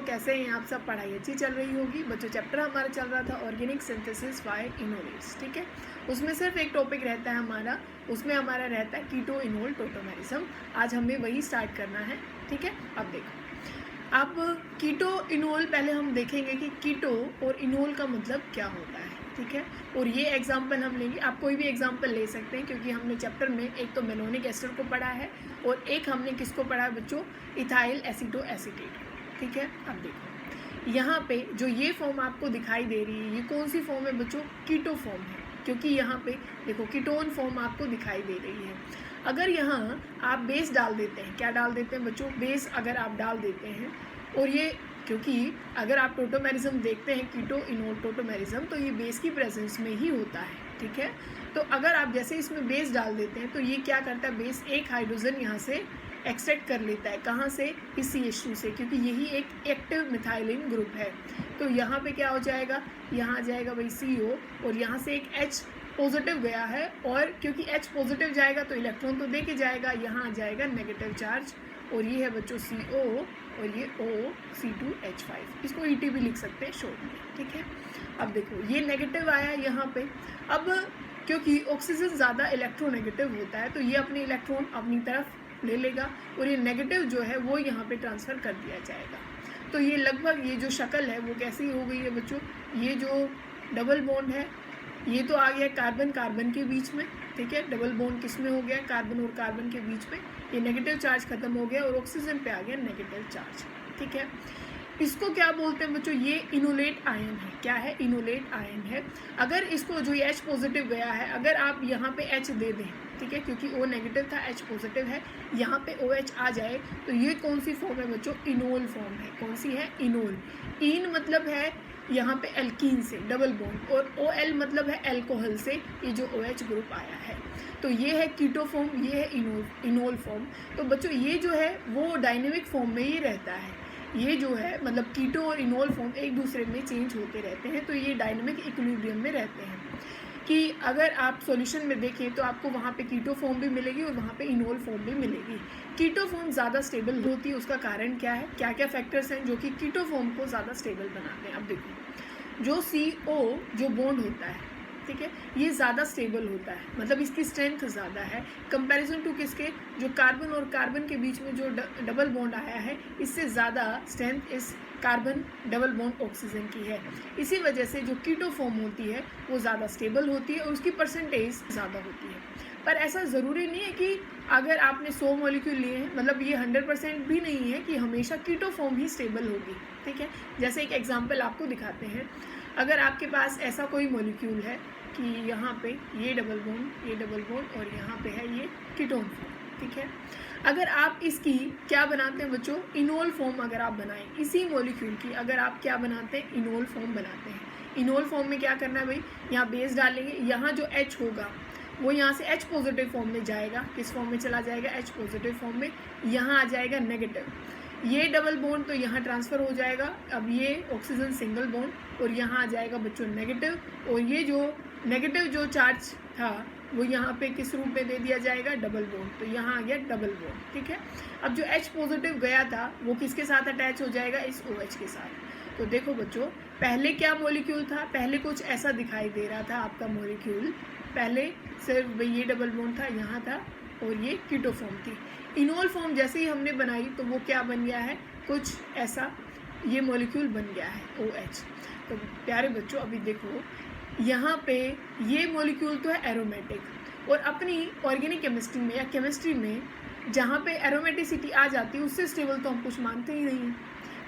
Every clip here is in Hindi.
कैसे हैं आप सब? पढ़ाई अच्छी चल रही होगी बच्चों। चैप्टर हमारा चल रहा था ऑर्गेनिक सिंथेसिस बाय इनोलेट्स, ठीक है। उसमें सिर्फ एक टॉपिक रहता है हमारा, उसमें हमारा रहता है कीटो इनोल टोटोमेरिज्म। आज हमें वही स्टार्ट करना है, ठीक है। अब देखो, अब कीटो इनोल पहले हम देखेंगे कि कीटो और इनोल का मतलब क्या होता है, ठीक है। और ये एग्जाम्पल हम लेंगे, आप कोई भी एग्जाम्पल ले सकते हैं क्योंकि हमने चैप्टर में एक तो मेलोनिक एस्टर को पढ़ा है और एक हमने किसको पढ़ा है बच्चों, इथाइल एसीटो एसीटेट, ठीक है। अब देखो यहाँ पे जो ये फॉर्म आपको दिखाई दे रही है, ये कौन सी फॉर्म है बच्चों? कीटो फॉर्म है, क्योंकि यहाँ पे देखो कीटोन फॉर्म आपको दिखाई दे रही है। अगर यहाँ आप बेस डाल देते हैं, क्या डाल देते हैं बच्चों? बेस अगर आप डाल देते हैं, और ये क्योंकि अगर आप टोटोमेरिज्म देखते हैं कीटो इनोल टोटोमेरिज्म, तो ये बेस की प्रेजेंस में ही होता है, ठीक है। तो अगर आप जैसे इसमें बेस डाल देते हैं तो ये क्या करता है, बेस एक हाइड्रोजन यहाँ से एक्सट्रैक्ट कर लेता है। कहाँ से? इस CH2 से, क्योंकि यही एक एक्टिव मिथाइलिन ग्रुप है। तो यहाँ पे क्या हो जाएगा, यहाँ आ जाएगा भाई CO, और यहाँ से एक H पॉजिटिव गया है, और क्योंकि H पॉजिटिव जाएगा तो इलेक्ट्रॉन तो दे के जाएगा, यहाँ आ जाएगा नेगेटिव चार्ज, और ये है बच्चों CO, और ये O(C2H5), इसको ET भी लिख सकते हैं शॉर्ट में, ठीक है। अब देखो ये नेगेटिव आया यहाँ पे। अब क्योंकि ऑक्सीजन ज़्यादा इलेक्ट्रोनेगेटिव होता है तो ये अपने इलेक्ट्रॉन अपनी तरफ ले लेगा, और ये नेगेटिव जो है वो यहाँ पे ट्रांसफ़र कर दिया जाएगा। तो ये लगभग ये जो शक्ल है वो कैसी हो गई है बच्चों, ये जो डबल बॉन्ड है ये तो आ गया कार्बन कार्बन के बीच में, ठीक है। डबल बॉन्ड किस में हो गया? कार्बन और कार्बन के बीच में। ये नेगेटिव चार्ज खत्म हो गया और ऑक्सीजन पे आ गया नेगेटिव चार्ज, ठीक है। इसको क्या बोलते हैं बच्चों? ये इनोलेट आयन है। क्या है? इनोलेट आयन है। अगर इसको जो ये H पॉजिटिव गया है, अगर आप यहाँ पे H दे दें, ठीक है, क्योंकि O नेगेटिव था, H पॉजिटिव है, यहाँ पे OH आ जाए तो ये कौन सी फॉर्म है बच्चों? इनोल फॉर्म है। कौन सी है? इनोल। इन मतलब है यहाँ पे एल्कीन से डबल बॉन्ड, और OL मतलब है अल्कोहल से ये जो OH ग्रुप आया है। तो ये है कीटो फॉर्म, ये है इनोल फॉर्म। तो बच्चों ये जो है वो डायनेमिक फॉर्म में ही रहता है। ये जो है मतलब कीटो और इनोल फॉर्म एक दूसरे में चेंज होते रहते हैं, तो ये डायनेमिक इक्विलिब्रियम में रहते हैं। कि अगर आप सॉल्यूशन में देखें तो आपको वहाँ पे कीटो फॉर्म भी मिलेगी और वहाँ पे इनोल फॉर्म भी मिलेगी। कीटो फॉर्म ज़्यादा स्टेबल होती है, उसका कारण क्या है? क्या क्या फैक्टर्स हैं जो कि कीटो फॉर्म को ज़्यादा स्टेबल बनाते हैं? अब देखो, जो CO जो बॉन्ड होता है, ठीक है, ये ज़्यादा स्टेबल होता है, मतलब इसकी स्ट्रेंथ ज़्यादा है कंपैरिजन टू किसके? जो कार्बन और कार्बन के बीच में जो डबल बॉन्ड आया है, इससे ज़्यादा स्ट्रेंथ इस कार्बन डबल बॉन्ड ऑक्सीजन की है। इसी वजह से जो कीटो फॉर्म होती है वो ज़्यादा स्टेबल होती है और उसकी परसेंटेज ज़्यादा होती है। पर ऐसा ज़रूरी नहीं है कि अगर आपने 100 मॉलिक्यूल लिए हैं, मतलब ये 100% भी नहीं है कि हमेशा कीटो फॉर्म ही स्टेबल होगी, ठीक है। जैसे एक एग्जांपल आपको दिखाते हैं। अगर आपके पास ऐसा कोई मॉलिक्यूल है कि यहाँ पे ये डबल बॉन्ड और यहाँ पे है ये कीटोन फॉर्म, ठीक है। अगर आप इसकी क्या बनाते हैं बच्चों? इनोल फॉर्म अगर आप बनाएं, इसी मॉलिक्यूल की अगर आप क्या बनाते हैं? इनोल फॉर्म बनाते हैं। इनोल फॉर्म में क्या करना है भाई? यहाँ बेस डालेंगे, यहाँ जो H होगा वो यहाँ से H पॉजिटिव फॉर्म में जाएगा। किस फॉर्म में चला जाएगा? H पॉजिटिव फॉर्म में। यहाँ आ जाएगा नेगेटिव, ये डबल बॉन्ड तो यहाँ ट्रांसफ़र हो जाएगा। अब ये ऑक्सीजन सिंगल बॉन्ड, और यहाँ आ जाएगा बच्चों नेगेटिव, और ये जो नेगेटिव जो चार्ज था वो यहाँ पे किस रूप में दे दिया जाएगा? डबल बॉन्ड, तो यहाँ आ गया डबल बॉन्ड, ठीक है। अब जो H पॉजिटिव गया था वो किसके साथ अटैच हो जाएगा? इस OH के साथ। तो देखो बच्चों, पहले क्या मॉलिक्यूल था? पहले कुछ ऐसा दिखाई दे रहा था आपका मॉलिक्यूल। पहले सिर्फ ये डबल बॉन्ड था, यहाँ था, और ये कीटो फॉर्म थी। इनोल फॉर्म जैसे ही हमने बनाई तो वो क्या बन गया है? कुछ ऐसा ये मॉलिक्यूल बन गया है OH। तो प्यारे बच्चों अभी देखो यहाँ पे ये मॉलिक्यूल तो है एरोमेटिक, और अपनी ऑर्गेनिक केमिस्ट्री में या केमिस्ट्री में जहाँ पे एरोमेटिसिटी आ जाती है उससे स्टेबल तो हम कुछ मानते ही नहीं हैं।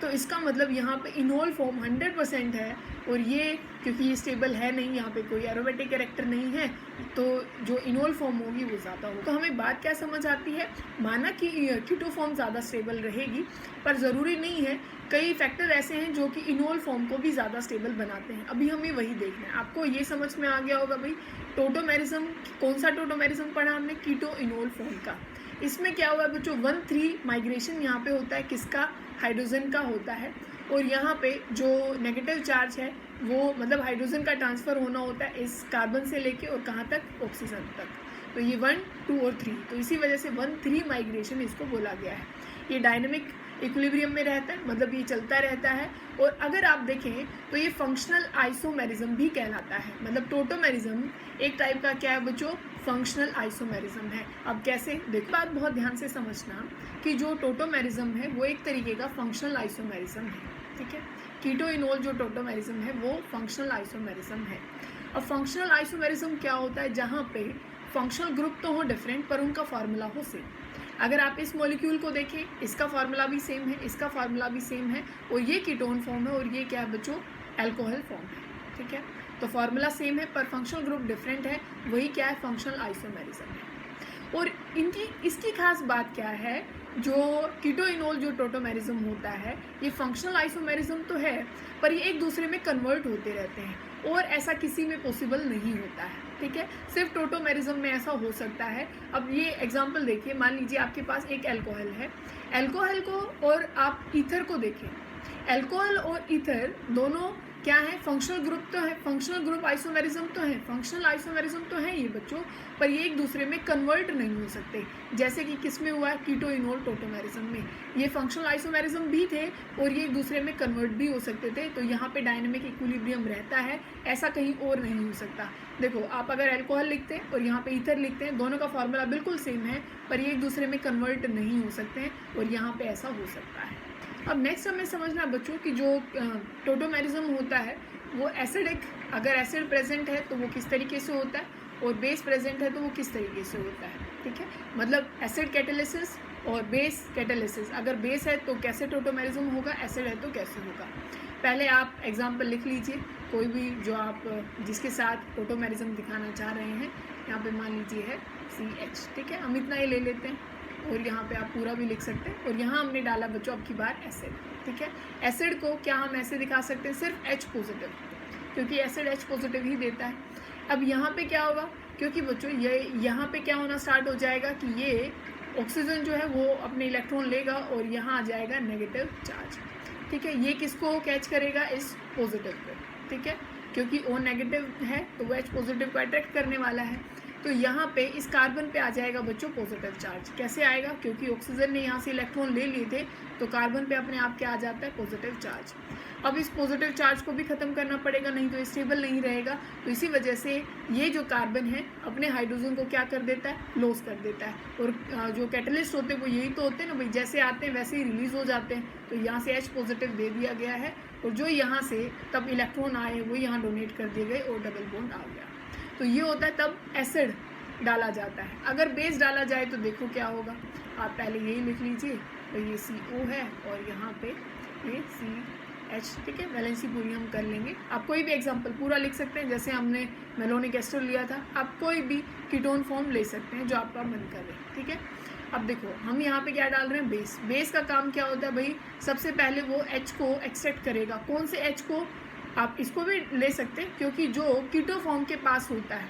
तो इसका मतलब यहाँ पे इनोल फॉर्म 100% है, और ये क्योंकि ये स्टेबल है नहीं, यहाँ पे कोई एरोमेटिक कैरेक्टर नहीं है, तो जो इनोल फॉर्म होगी वो ज़्यादा होगी। तो हमें बात क्या समझ आती है? माना कि कीटो फॉर्म ज़्यादा स्टेबल रहेगी, पर ज़रूरी नहीं है। कई फैक्टर ऐसे हैं जो कि इनोल फॉर्म को भी ज़्यादा स्टेबल बनाते हैं। अभी हमें वही देखना है। आपको ये समझ में आ गया होगा भाई, टोटोमेरिज्म, कौन सा टोटोमेरिज्म पढ़ा हमने? कीटो इनोल फॉर्म का। इसमें क्या हुआ बच्चों? 1,3 माइग्रेशन यहाँ पे होता है, किसका? हाइड्रोजन का होता है, और यहाँ पे जो नेगेटिव चार्ज है वो मतलब हाइड्रोजन का ट्रांसफ़र होना होता है इस कार्बन से लेके और कहाँ तक? ऑक्सीजन तक। तो ये 1, 2 और 3, तो इसी वजह से 1,3 माइग्रेशन इसको बोला गया है। ये डायनेमिक इक्विलिब्रियम में रहता है, मतलब ये चलता रहता है। और अगर आप देखें तो ये फंक्शनल आइसोमेरिज्म भी कहलाता है, मतलब टोटोमेरिज्म एक टाइप का क्या है बच्चों, फंक्शनल आइसोमेरिज्म है। अब कैसे, देखो बात बहुत ध्यान से समझना कि जो टोटोमेरिज्म है वो एक तरीके का फंक्शनल आइसोमेरिज्म है, ठीक है। कीटो इनोल जो टोटोमेरिज्म है वो फंक्शनल आइसोमेरिज्म है। अब फंक्शनल आइसोमेरिज्म क्या होता है, जहाँ पे फंक्शनल ग्रुप तो हो डिफरेंट पर उनका फार्मूला हो सेम। अगर आप इस मॉलिक्यूल को देखें, इसका फार्मूला भी सेम है, इसका फार्मूला भी सेम है, और ये कीटोन फॉर्म है और ये क्या है बच्चों, अल्कोहल फॉर्म है, ठीक है। तो फार्मूला सेम है पर फंक्शनल ग्रुप डिफरेंट है, वही क्या है, फंक्शनल आइसोमेरिज्म है। और इसकी खास बात क्या है, जो कीटो इनोल जो टोटोमेरिज्म होता है ये फंक्शनल आइसोमेरिज्म तो है पर ये एक दूसरे में कन्वर्ट होते रहते हैं, और ऐसा किसी में पॉसिबल नहीं होता है, ठीक है। सिर्फ टोटोमेरिज्म में ऐसा हो सकता है। अब ये एग्जांपल देखिए, मान लीजिए आपके पास एक अल्कोहल है, अल्कोहल को और आप ईथर को देखें, अल्कोहल और ईथर दोनों क्या है, फंक्शनल ग्रुप तो है, फंक्शनल ग्रुप आइसोमेरिज्म तो है, फंक्शनल आइसोमेरिज्म तो है ये बच्चों, पर ये एक दूसरे में कन्वर्ट नहीं हो सकते, जैसे कि किस में हुआ है, कीटो इनोल टोटोमेरिज्म में। ये फंक्शनल आइसोमेरिज्म भी थे और ये एक दूसरे में कन्वर्ट भी हो सकते थे, तो यहाँ पे डायनेमिक इक्विलिब्रियम रहता है, ऐसा कहीं और नहीं हो सकता। देखो आप अगर अल्कोहल लिखते हैं और यहाँ पे ईथर लिखते हैं, दोनों का फॉर्मूला बिल्कुल सेम है पर ये एक दूसरे में कन्वर्ट नहीं हो सकते हैं, और यहाँ पे ऐसा हो सकता है। अब नेक्स्ट हमें समझना बच्चों कि जो टोटोमेरिज्म होता है वो एसिडिक, अगर एसिड प्रेजेंट है तो वो किस तरीके से होता है, और बेस प्रेजेंट है तो वो किस तरीके से होता है, ठीक है। मतलब एसिड कैटालिसिस और बेस कैटालिसिस, अगर बेस है तो कैसे टोटोमेरिज्म होगा, एसिड है तो कैसे होगा। पहले आप एग्जाम्पल लिख लीजिए, कोई भी जो आप जिसके साथ टोटोमेरिज्म दिखाना चाह रहे हैं। यहाँ पे मान लीजिए है CH, ठीक है, हम इतना ही ले लेते हैं, और यहाँ पे आप पूरा भी लिख सकते हैं। और यहाँ हमने डाला बच्चों अब की बार एसिड, ठीक है। एसिड को क्या हम ऐसे दिखा सकते हैं, सिर्फ H पॉजिटिव, क्योंकि एसिड H पॉजिटिव ही देता है। अब यहाँ पे क्या होगा, क्योंकि बच्चों ये यहाँ पे क्या होना स्टार्ट हो जाएगा कि ये ऑक्सीजन जो है वो अपने इलेक्ट्रॉन लेगा और यहाँ आ जाएगा नेगेटिव चार्ज, ठीक है। ये किसको कैच करेगा, इस पॉजिटिव को, ठीक है, क्योंकि O नेगेटिव है तो वो H पॉजिटिव को अट्रैक्ट करने वाला है। तो यहाँ पे इस कार्बन पे आ जाएगा बच्चों पॉजिटिव चार्ज। कैसे आएगा, क्योंकि ऑक्सीजन ने यहाँ से इलेक्ट्रॉन ले लिए थे तो कार्बन पे अपने आप क्या आ जाता है, पॉजिटिव चार्ज। अब इस पॉजिटिव चार्ज को भी ख़त्म करना पड़ेगा, नहीं तो स्टेबल नहीं रहेगा। तो इसी वजह से ये जो कार्बन है अपने हाइड्रोजन को क्या कर देता है, लॉस कर देता है। और जो कैटलिस्ट होते हैं वो यही तो होते हैं ना भाई, जैसे आते हैं वैसे ही रिलीज़ हो जाते हैं। तो यहाँ से H पॉजिटिव दे दिया गया है, और जो यहाँ से तब इलेक्ट्रॉन आए वो यहाँ डोनेट कर दिए गए और डबल बॉन्ड आ गया। तो ये होता है तब एसिड डाला जाता है। अगर बेस डाला जाए तो देखो क्या होगा, आप पहले यही लिख लीजिए, तो ये CO है और यहाँ पे ये CH, ठीक है। वैलेंसी पूरी हम कर लेंगे। आप कोई भी एग्जांपल पूरा लिख सकते हैं, जैसे हमने मेलोनिक एस्टर लिया था, आप कोई भी कीटोन फॉर्म ले सकते हैं जो आपका मन कर रहे हैं, ठीक है। अब देखो हम यहाँ पे क्या डाल रहे हैं, बेस। बेस का काम क्या होता है भाई, सबसे पहले वो H को एक्सट्रैक्ट करेगा। कौन से H को, आप इसको भी ले सकते हैं, क्योंकि जो कीटो फॉर्म के पास होता है,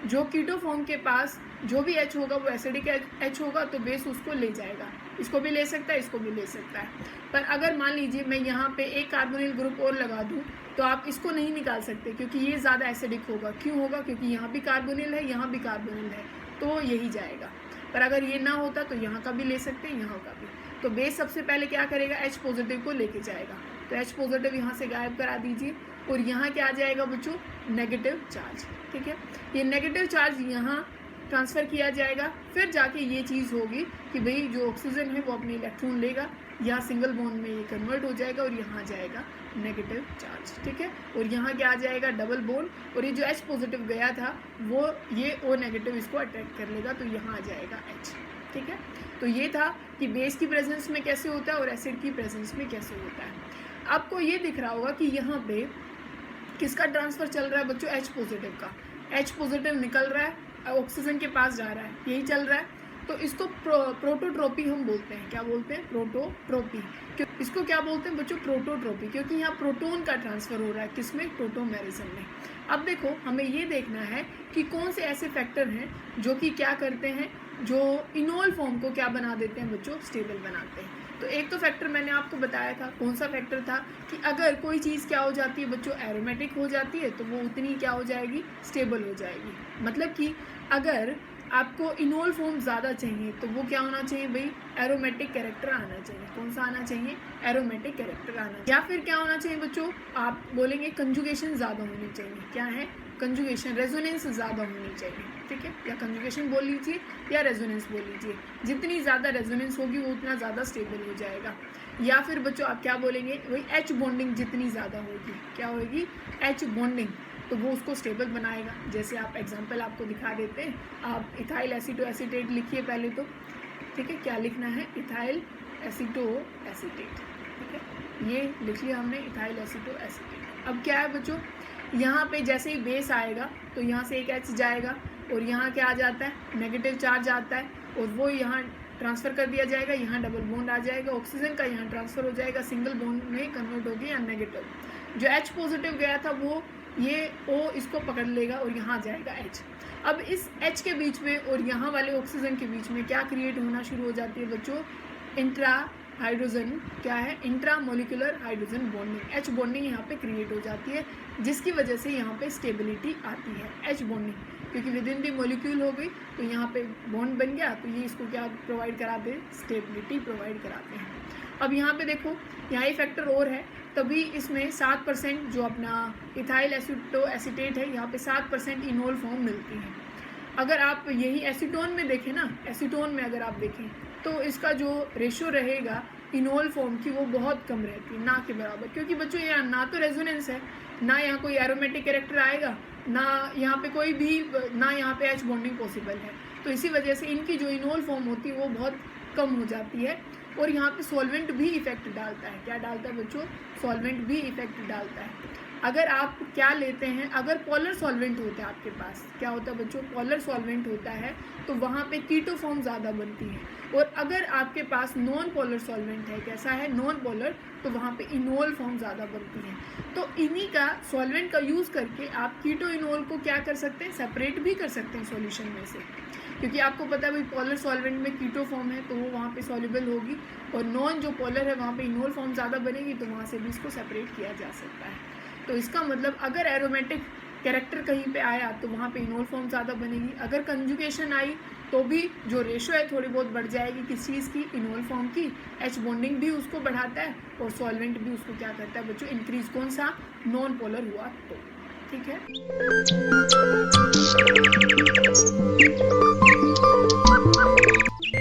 जो कीटो फॉर्म के पास जो भी H होगा वो एसिडिक H होगा, तो बेस उसको ले जाएगा। इसको भी ले सकता है, इसको भी ले सकता है। पर अगर मान लीजिए मैं यहाँ पे एक कार्बोनिल ग्रुप और लगा दूँ तो आप इसको नहीं निकाल सकते, क्योंकि ये ज़्यादा एसिडिक होगा। क्यों होगा, क्योंकि यहाँ भी कार्बोनिल है, यहाँ भी कार्बोनिल है, तो यही जाएगा। पर अगर ये ना होता तो यहाँ का भी ले सकते हैं, यहाँ का भी। तो बेस सबसे पहले क्या करेगा, H पॉजिटिव को लेके जाएगा। तो H पॉजिटिव यहाँ से गायब करा दीजिए, और यहाँ क्या आ जाएगा बच्चों, नेगेटिव चार्ज, ठीक है। ये नेगेटिव चार्ज यहाँ ट्रांसफ़र किया जाएगा, फिर जाके ये चीज़ होगी कि भाई जो ऑक्सीजन है वो अपनी इलेक्ट्रॉन लेगा, यहाँ सिंगल बॉन्ड में ये कन्वर्ट हो जाएगा और यहाँ जाएगा नेगेटिव चार्ज, ठीक है। और यहाँ क्या आ जाएगा, डबल बॉन्ड, और ये जो H पॉजिटिव गया था वो ये O नेगेटिव इसको अट्रैक्ट कर लेगा, तो यहाँ आ जाएगा H, ठीक है। तो ये था कि बेस की प्रेजेंस में कैसे होता है और एसिड की प्रेजेंस में कैसे होता है। आपको ये दिख रहा होगा कि यहाँ पे किसका ट्रांसफ़र चल रहा है बच्चों, H पॉजिटिव का। H पॉजिटिव निकल रहा है, ऑक्सीजन के पास जा रहा है, यही चल रहा है। तो इसको प्रोटोट्रोपी हम बोलते हैं। क्या बोलते हैं, प्रोटोट्रोपी। इसको क्या बोलते हैं बच्चों, प्रोटोट्रोपी, क्योंकि यहाँ प्रोटोन का ट्रांसफ़र हो रहा है, किसमें, टोटोमेरिज्म में। अब देखो हमें ये देखना है कि कौन से ऐसे फैक्टर हैं जो कि क्या करते हैं, जो इनोल फॉर्म को क्या बना देते हैं बच्चों, स्टेबल बनाते हैं। तो एक तो फैक्टर मैंने आपको बताया था, कौन सा फैक्टर था, कि अगर कोई चीज़ क्या हो जाती है बच्चों, एरोमेटिक हो जाती है, तो वो उतनी क्या हो जाएगी, स्टेबल हो जाएगी। मतलब कि अगर आपको इनोल फॉर्म ज़्यादा चाहिए तो वो क्या होना चाहिए भाई, एरोमेटिक कैरेक्टर आना चाहिए। कौन सा आना चाहिए, एरोमेटिक कैरेक्टर आना चाहिए। या फिर क्या होना चाहिए बच्चों, आप बोलेंगे कंजुगेशन ज़्यादा होनी चाहिए। क्या है, कंजुगेशन, रेजोनेंस ज़्यादा होनी चाहिए, ठीक है, या कंजुगेशन बोल लीजिए या रेजोनेंस बोल लीजिए। जितनी ज़्यादा रेजोनेंस होगी वो उतना ज़्यादा स्टेबल हो जाएगा। या फिर बच्चों आप क्या बोलेंगे, वही एच बॉन्डिंग जितनी ज़्यादा होगी, क्या होगी, एच बॉन्डिंग, तो वो उसको स्टेबल बनाएगा। जैसे आप एग्जांपल आपको दिखा देते हैं, आप इथाइल एसीटो एसीटेट लिखिए पहले तो, ठीक है, क्या लिखना है, इथाइल एसीटो एसीटेट, ठीक है, ये लिख लिया हमने, इथाइल एसीटो एसीटेट। अब क्या है बच्चों, यहाँ पे जैसे ही बेस आएगा तो यहाँ से एक एच जाएगा और यहाँ क्या आ जाता है, नेगेटिव चार्ज आता है और वो यहाँ ट्रांसफ़र कर दिया जाएगा, यहाँ डबल बॉन्ड आ जाएगा, ऑक्सीजन का यहाँ ट्रांसफ़र हो जाएगा, सिंगल बॉन्ड में कन्वर्ट होगी या नेगेटिव। जो H पॉजिटिव गया था वो ये O इसको पकड़ लेगा और यहाँ जाएगा H। अब इस H के बीच में और यहाँ वाले ऑक्सीजन के बीच में क्या क्रिएट होना शुरू हो जाती है बच्चों, इंट्रा हाइड्रोजन, क्या है, intra molecular hydrogen bonding, H bonding यहाँ पे क्रिएट हो जाती है, जिसकी वजह से यहाँ पे स्टेबिलिटी आती है। H बॉन्डिंग क्योंकि विद इन दी मॉलिक्यूल हो गई तो यहाँ पे बॉन्ड बन गया, तो ये इसको क्या प्रोवाइड कराते हैं, स्टेबिलिटी प्रोवाइड कराते हैं। अब यहाँ पे देखो, यहाँ एक फैक्टर और है, तभी इसमें 7% जो अपना इथाइल एसीटो एसीटेट है, यहाँ पे 7% इनोल फॉर्म मिलती है। अगर आप यही एसीटोन में देखें ना, एसीटोन में अगर आप देखें तो इसका जो रेशियो रहेगा इनोल फॉर्म की वो बहुत कम रहती है, ना के बराबर, क्योंकि बच्चों यहाँ ना तो रेजोनेंस है, ना यहाँ कोई एरोमेटिक कैरेक्टर आएगा, ना यहाँ पे कोई भी, ना यहाँ पे एच बॉन्डिंग पॉसिबल है। तो इसी वजह से इनकी जो इनोल फॉर्म होती है वो बहुत कम हो जाती है। और यहाँ पे सॉल्वेंट भी इफेक्ट डालता है, क्या डालता है बच्चों, सॉल्वेंट भी इफेक्ट डालता है। अगर आप क्या लेते हैं, अगर पोलर सॉल्वेंट होता है आपके पास, क्या होता है बच्चों, पोलर सॉल्वेंट होता है तो वहाँ पे कीटो फॉर्म ज़्यादा बनती है। और अगर आपके पास नॉन पोलर सॉल्वेंट है, कैसा है, नॉन पोलर, तो वहाँ पे इनोल फॉर्म ज़्यादा बनती है। तो इन्हीं का सॉल्वेंट का यूज़ करके आप कीटो इनोल को क्या कर सकते हैं, सेपरेट भी कर सकते हैं सॉल्यूशन में से, क्योंकि आपको पता है भाई पोलर सॉल्वेंट में कीटो फॉर्म है तो वो वहाँ पे सॉल्युबल होगी, और नॉन जो पोलर है वहाँ पे इनोल फॉर्म ज़्यादा बनेगी, तो वहाँ से भी इसको सेपरेट किया जा सकता है। तो इसका मतलब अगर एरोमेटिक कैरेक्टर कहीं पे आया तो वहाँ पे इनोल फॉर्म ज़्यादा बनेगी, अगर कंजुगेशन आई तो भी जो रेशो है थोड़ी बहुत बढ़ जाएगी, किस चीज़ की, इनोल फॉर्म की। एच बॉन्डिंग भी उसको बढ़ाता है और सॉल्वेंट भी उसको क्या करता है बच्चों, इंक्रीज, कौन सा, नॉन पोलर हुआ तो, ठीक है।